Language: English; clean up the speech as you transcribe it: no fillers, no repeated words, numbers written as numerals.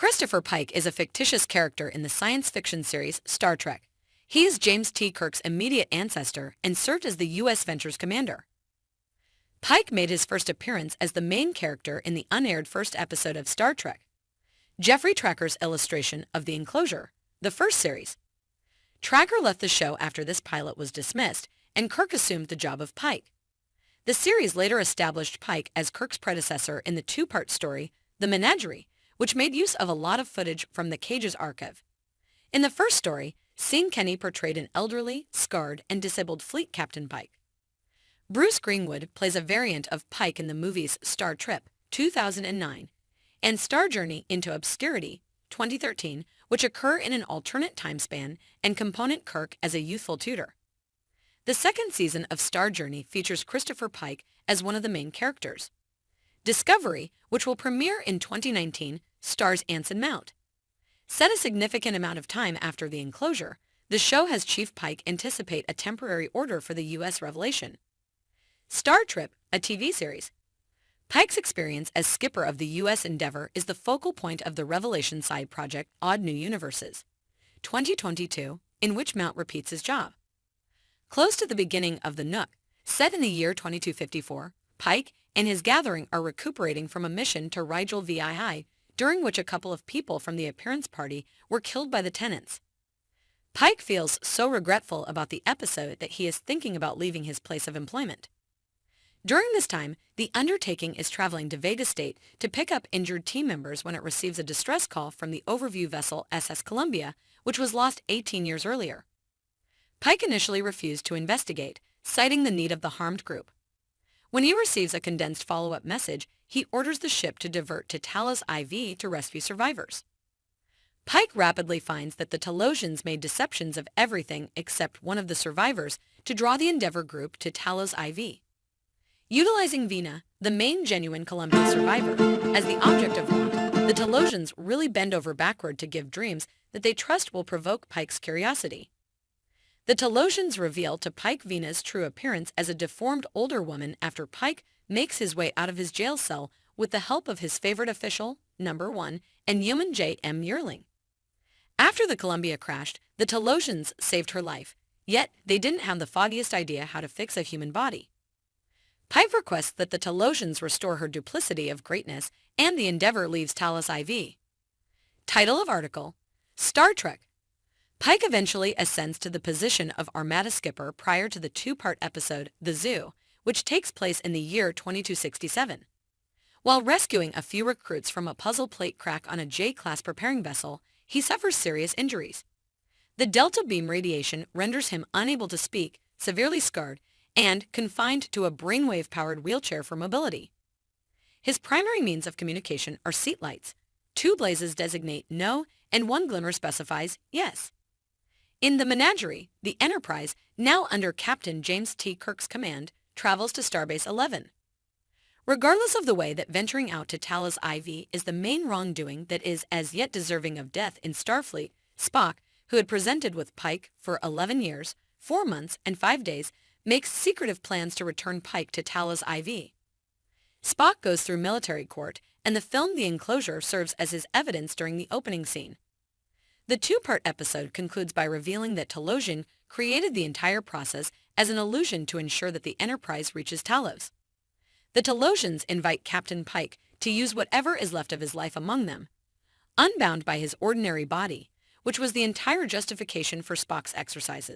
Christopher Pike is a fictitious character in the science fiction series Star Trek. He is James T. Kirk's immediate ancestor and served as the U.S. Venture's commander. Pike made his first appearance as the main character in the unaired first episode of Star Trek. Jeffrey Tracker's illustration of The Enclosure, the first series. Tracker left the show after this pilot was dismissed, and Kirk assumed the job of Pike. The series later established Pike as Kirk's predecessor in the two-part story, The Menagerie, which made use of a lot of footage from the Cage's archive. In the first story, Sean Kenny portrayed an elderly, scarred, and disabled fleet captain Pike. Bruce Greenwood plays a variant of Pike in the movies Star Trip, 2009, and Star Journey into Obscurity, 2013, which occur in an alternate time span and component Kirk as a youthful tutor. The second season of Star Journey features Christopher Pike as one of the main characters. Discovery, which will premiere in 2019, stars Anson Mount. Set a significant amount of time after The Enclosure, the show has Chief Pike anticipate a temporary order for the U.S. Revelation. Star Trip, a TV series. Pike's experience as skipper of the U.S. Endeavour is the focal point of the Revelation side project Odd New Universes, 2022, in which Mount repeats his job. Close to the beginning of The Nook, set in the year 2254, Pike and his gathering are recuperating from a mission to Rigel VII, during which a couple of people from the appearance party were killed by the tenants. Pike feels so regretful about the episode that he is thinking about leaving his place of employment. During this time, the undertaking is traveling to Vega State to pick up injured team members when it receives a distress call from the overview vessel SS Columbia, which was lost 18 years earlier. Pike initially refused to investigate, citing the need of the harmed group. When he receives a condensed follow-up message, he orders the ship to divert to Talos IV to rescue survivors. Pike rapidly finds that the Talosians made deceptions of everything except one of the survivors to draw the Endeavour group to Talos IV. Utilizing Vina, the main genuine Columbia survivor, as the object of want, the Talosians really bend over backward to give dreams that they trust will provoke Pike's curiosity. The Talosians reveal to Pike Vina's true appearance as a deformed older woman after Pike makes his way out of his jail cell with the help of his favorite official, Number 1, and human J.M. Yearling. After the Columbia crashed, the Talosians saved her life, yet they didn't have the foggiest idea how to fix a human body. Pike requests that the Talosians restore her duplicity of greatness, and the Endeavour leaves Talos IV. Title of article: Star Trek. Pike eventually ascends to the position of Armada skipper prior to the two-part episode The Zoo, which takes place in the year 2267. While rescuing a few recruits from a puzzle plate crack on a J-class preparing vessel, he suffers serious injuries. The delta beam radiation renders him unable to speak, severely scarred, and confined to a brainwave-powered wheelchair for mobility. His primary means of communication are seat lights. 2 blazes designate no, and 1 glimmer specifies yes. In the Menagerie, the Enterprise, now under Captain James T. Kirk's command, travels to Starbase 11. Regardless of the way that venturing out to Talos IV is the main wrongdoing that is as yet deserving of death in Starfleet, Spock, who had presented with Pike for 11 years, 4 months, and 5 days, makes secretive plans to return Pike to Talos IV. Spock goes through military court, and the film The Enclosure serves as his evidence during the opening scene. The two-part episode concludes by revealing that Talosian created the entire process as an illusion to ensure that the Enterprise reaches Talos. The Talosians invite Captain Pike to use whatever is left of his life among them, unbound by his ordinary body, which was the entire justification for Spock's exercises.